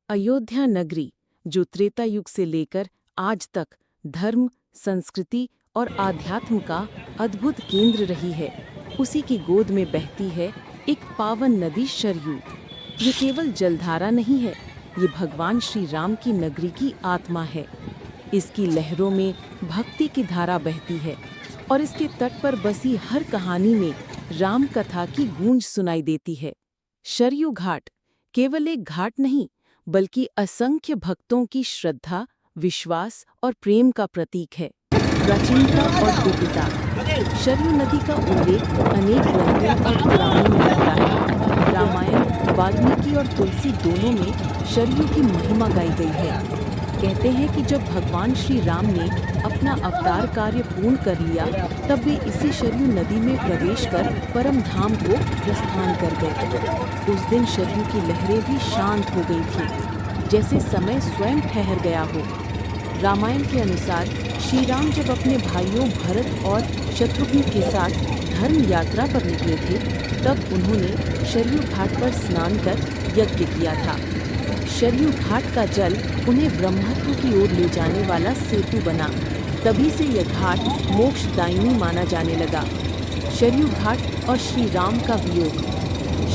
अयोध्या नगरी, जो त्रेता युग से लेकर आज तक धर्म, संस्कृति और आध्यात्म का अद्भुत केंद्र रही है, उसी की गोद में बहती है एक पावन नदी सरयू। ये केवल जलधारा नहीं है, ये भगवान श्री राम की नगरी की आत्मा है। इसकी लहरों में भक्ति की धारा बहती है और इसके तट पर बसी हर कहानी में राम कथा की गूंज सुनाई देती है। सरयू घाट केवल एक घाट नहीं, बल्कि असंख्य भक्तों की श्रद्धा, विश्वास और प्रेम का प्रतीक है। प्राचीनता और दिव्यता। सरयू नदी का उल्लेख अनेक ग्रंथों और पुराणों में मिलता है। रामायण, वाल्मीकि और तुलसी दोनों में सरयू की महिमा गाई गई है। कहते हैं कि जब भगवान श्री राम ने अपना अवतार कार्य पूर्ण कर लिया, तब वे इसी सरयू नदी में प्रवेश कर परम धाम को प्रस्थान कर गए। उस दिन सरयू की लहरें भी शांत हो गई थी, जैसे समय स्वयं ठहर गया हो। रामायण के अनुसार श्री राम जब अपने भाइयों भरत और शत्रुघ्न के साथ धर्म यात्रा पर निकले थे, तब उन्होंने सरयू घाट पर स्नान कर यज्ञ किया था। सरयू घाट का जल उन्हें ब्रह्मत्व की ओर ले जाने वाला सेतु बना। तभी से यह घाट मोक्षदायिनी माना जाने लगा। सरयू घाट और श्री राम का वियोग।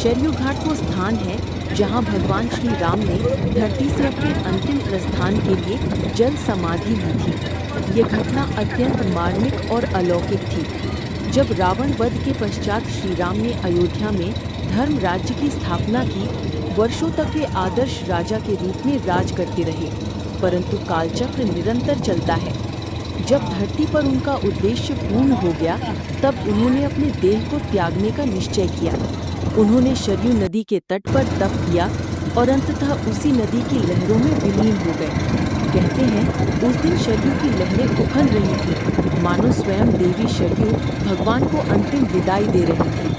सरयू घाट वो स्थान है जहां भगवान श्री राम ने धरती से अपने अंतिम प्रस्थान के लिए जल समाधि ली थी। ये घटना अत्यंत मार्मिक और अलौकिक थी। जब रावण वध के पश्चात श्री राम ने अयोध्या में धर्म राज्य की स्थापना की, वर्षों तक वे आदर्श राजा के रूप में राज करते रहे, परंतु कालचक्र निरंतर चलता है। जब धरती पर उनका उद्देश्य पूर्ण हो गया, तब उन्होंने अपने देह को त्यागने का निश्चय किया। उन्होंने सरयू नदी के तट पर तप किया और अंततः उसी नदी की लहरों में विलीन हो गए। कहते हैं उस दिन सरयू की लहरें उफन रही थी, मानो स्वयं देवी सरयू भगवान को अंतिम विदाई दे रही थी।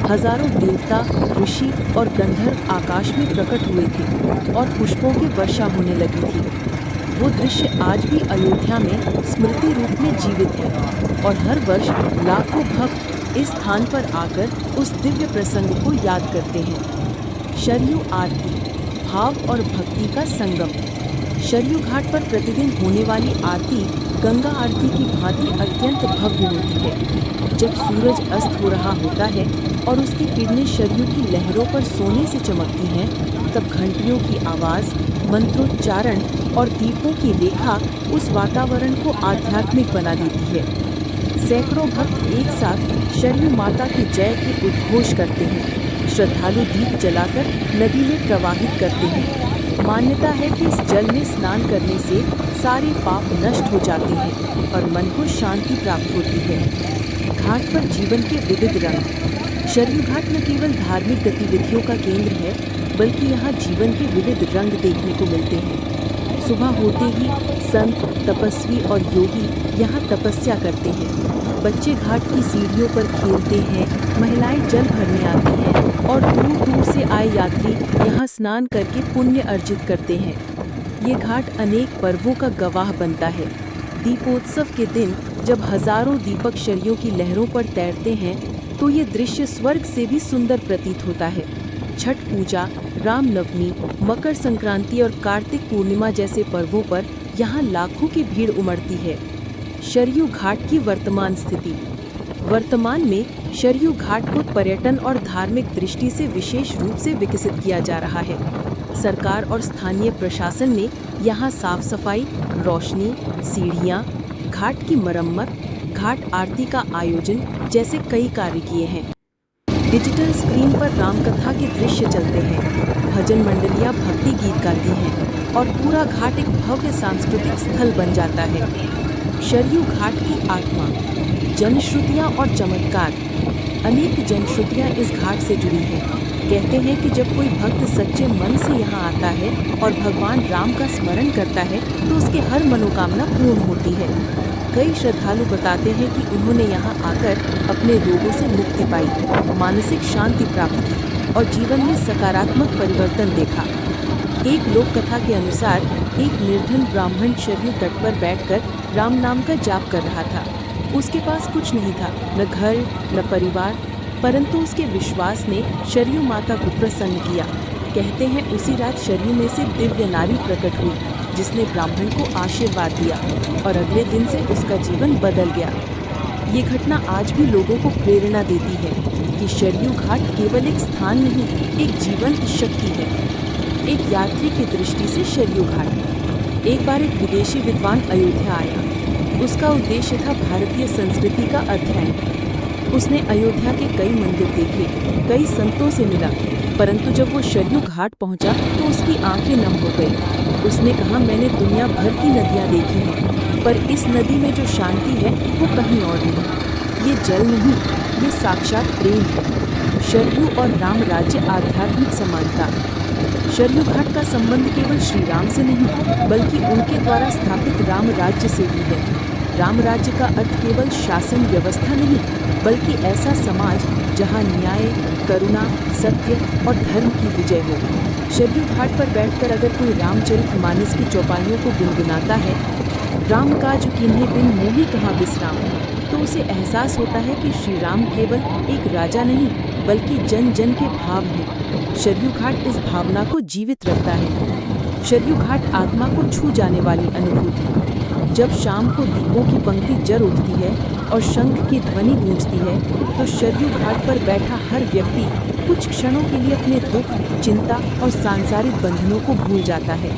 हजारों देवता, ऋषि और गंधर्व आकाश में प्रकट हुए थे और पुष्पों की वर्षा होने लगी थी। वो दृश्य आज भी अयोध्या में स्मृति रूप में जीवित है और हर वर्ष लाखों भक्त इस स्थान पर आकर उस दिव्य प्रसंग को याद करते हैं। सरयू आरती, भाव और भक्ति का संगम। सरयू घाट पर प्रतिदिन होने वाली आरती गंगा आरती की भांति अत्यंत भव्य होती है। जब सूरज अस्त हो रहा होता है और उसकी किरणें सरयू की लहरों पर सोने से चमकती हैं, तब घंटियों की आवाज़, मंत्रोच्चारण और दीपों की रेखा उस वातावरण को आध्यात्मिक बना देती है। सैकड़ों भक्त एक साथ सरयू माता की जय के उद्घोष करते हैं। श्रद्धालु दीप जलाकर नदी में प्रवाहित करते हैं। मान्यता है कि इस जल में स्नान करने से सारे पाप नष्ट हो जाते हैं और मन को शांति प्राप्त होती है। घाट पर जीवन के विविध रंग। सरयू घाट न केवल धार्मिक गतिविधियों का केंद्र है, बल्कि यहाँ जीवन के विविध रंग देखने को मिलते हैं। सुबह होते ही संत, तपस्वी और योगी यहाँ तपस्या करते हैं। बच्चे घाट की सीढ़ियों पर खेलते हैं, महिलाएं जल भरने आती हैं और दूर दूर से आए यात्री यहाँ स्नान करके पुण्य अर्जित करते हैं। ये घाट अनेक पर्वों का गवाह बनता है। दीपोत्सव के दिन जब हजारों दीपक सरयू की लहरों पर तैरते हैं, तो ये दृश्य स्वर्ग से भी सुंदर प्रतीत होता है। छठ पूजा, रामनवमी, मकर संक्रांति और कार्तिक पूर्णिमा जैसे पर्वों पर यहाँ लाखों की भीड़ उमड़ती है। सरयू घाट की वर्तमान स्थिति। वर्तमान में सरयू घाट को पर्यटन और धार्मिक दृष्टि से विशेष रूप से विकसित किया जा रहा है। सरकार और स्थानीय प्रशासन ने यहाँ साफ सफाई, रोशनी, सीढ़ियाँ, घाट की मरम्मत, घाट आरती का आयोजन जैसे कई कार्य किए हैं। डिजिटल स्क्रीन पर रामकथा के दृश्य चलते हैं, भजन मंडलियाँ भक्ति गीत गाती हैं और पूरा घाट एक भव्य सांस्कृतिक स्थल बन जाता है। सरयू घाट की आत्मा। जनश्रुतियाँ और चमत्कार। अनेक जनश्रुतियाँ इस घाट से जुड़ी हैं। कहते हैं कि जब कोई भक्त सच्चे मन से यहाँ आता है और भगवान राम का स्मरण करता है, तो उसके हर मनोकामना पूर्ण होती है। कई श्रद्धालु बताते हैं कि उन्होंने यहाँ आकर अपने रोगों से मुक्ति पाई, मानसिक शांति प्राप्त की और जीवन में सकारात्मक परिवर्तन देखा। एक लोक कथा के अनुसार एक निर्धन ब्राह्मण सरयू तट पर बैठकर राम नाम का जाप कर रहा था। उसके पास कुछ नहीं था, न घर न परिवार, परंतु उसके विश्वास ने सरयू माता को प्रसन्न किया। कहते हैं उसी रात शरयू में से दिव्य नारी प्रकट हुई, जिसने ब्राह्मण को आशीर्वाद दिया और अगले दिन से उसका जीवन बदल गया। ये घटना आज भी लोगों को प्रेरणा देती है कि शरयू घाट केवल एक स्थान नहीं, एक जीवंत शक्ति है। एक यात्री की दृष्टि से शरयू घाट। एक बार एक विदेशी विद्वान अयोध्या आया। उसका उद्देश्य था भारतीय संस्कृति का अध्ययन। उसने अयोध्या के कई मंदिर देखे, कई संतों से मिला, परंतु जब वो शरयू घाट पहुंचा तो उसकी आंखें नम हो गई। उसने कहा, मैंने दुनिया भर की नदियां देखी हैं, पर इस नदी में जो शांति है वो कहीं और नहीं। ये जल नहीं, ये साक्षात प्रेम है। शरयू और राम राज्य आध्यात्मिक समानता। शरयू घाट का संबंध केवल श्री राम से नहीं, बल्कि उनके द्वारा स्थापित राम राज्य से भी है। राम राज्य का अर्थ केवल शासन व्यवस्था नहीं, बल्कि ऐसा समाज जहां न्याय, करुणा, सत्य और धर्म की विजय हो। शरयू घाट पर बैठकर अगर कोई रामचरितमानस की चौपाइयों को गुनगुनाता है, राम काज कीन्हे बिन मोहि कहाँ विश्राम, तो उसे एहसास होता है कि श्री राम केवल एक राजा नहीं, बल्कि जन जन के भाव हैं। शरयू घाट इस भावना को जीवित रखता है। शरयू घाट आत्मा को छू जाने वाली अनुभूति। जब शाम को दीपों की पंक्ति जर उठती है और शंख की ध्वनि गूंजती है, तो शरयू घाट पर बैठा हर व्यक्ति कुछ क्षणों के लिए अपने दुख, चिंता और सांसारिक बंधनों को भूल जाता है।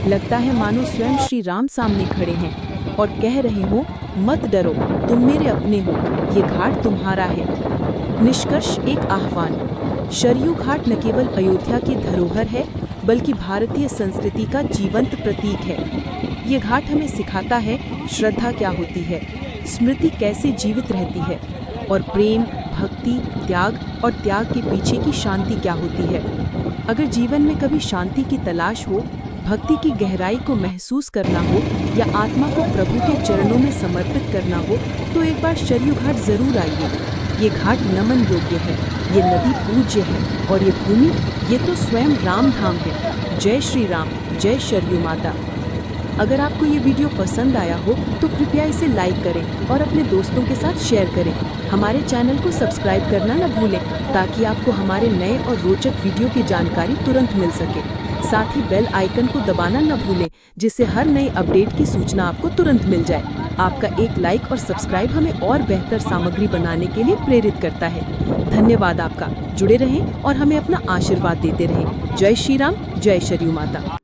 लगता है मानो स्वयं श्री राम सामने खड़े हैं और कह रहे हो, मत डरो, तुम मेरे अपने हो, ये घाट तुम्हारा है। निष्कर्ष, एक आह्वान। शरयू घाट न केवल अयोध्या की धरोहर है, बल्कि भारतीय संस्कृति का जीवंत प्रतीक है। ये घाट हमें सिखाता है श्रद्धा क्या होती है, स्मृति कैसे जीवित रहती है, और प्रेम, भक्ति, त्याग और त्याग के पीछे की शांति क्या होती है। अगर जीवन में कभी शांति की तलाश हो, भक्ति की गहराई को महसूस करना हो या आत्मा को प्रभु के चरणों में समर्पित करना हो, तो एक बार शरयू घाट जरूर आइए। ये घाट नमन योग्य है, ये नदी पूज्य है, और ये भूमि, ये तो स्वयं राम धाम है। जय श्री राम, जय शरयू माता। अगर आपको ये वीडियो पसंद आया हो तो कृपया इसे लाइक करें और अपने दोस्तों के साथ शेयर करें। हमारे चैनल को सब्सक्राइब करना न भूलें, ताकि आपको हमारे नए और रोचक वीडियो की जानकारी तुरंत मिल सके। साथ ही बेल आइकन को दबाना न भूलें, जिससे हर नई अपडेट की सूचना आपको तुरंत मिल जाए। आपका एक लाइक और सब्सक्राइब हमें और बेहतर सामग्री बनाने के लिए प्रेरित करता है। धन्यवाद आपका। जुड़े रहें और हमें अपना आशीर्वाद देते रहें। जय श्री राम, जय शरयू माता।